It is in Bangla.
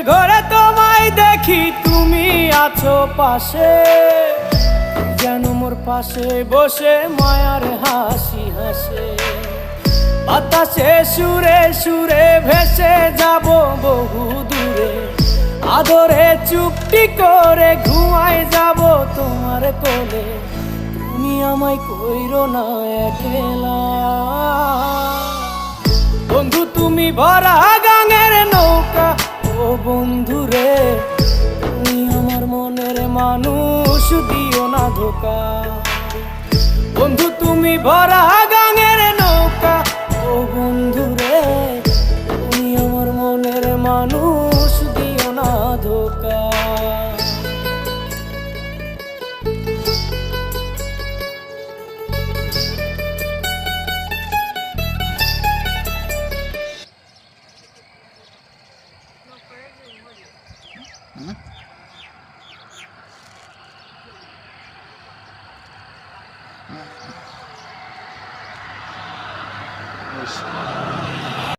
ঘরে তোমায় দেখি তুমি আছো পাশে, যেন মোর পাশে বসে মায়ার হাসি হাসে। বাতাসে সুরে সুরে ভেসে যাব বহু দূরে, আদরে চুপটি করে ঘুমায় যাব তোমার কোলে। তুমি আমায় কইরো না একলা বন্ধু, তুমি ভরা গাঙের নৌকা। ও বন্ধু রে, তুমি আমার মনের মানুষ, দিও না ধোকা। বন্ধু তুমি ভরা গাঙের নৌকা। ও বন্ধু রে, তুমি আমার মনের মানুষ, দিও না ধোকা। Yes.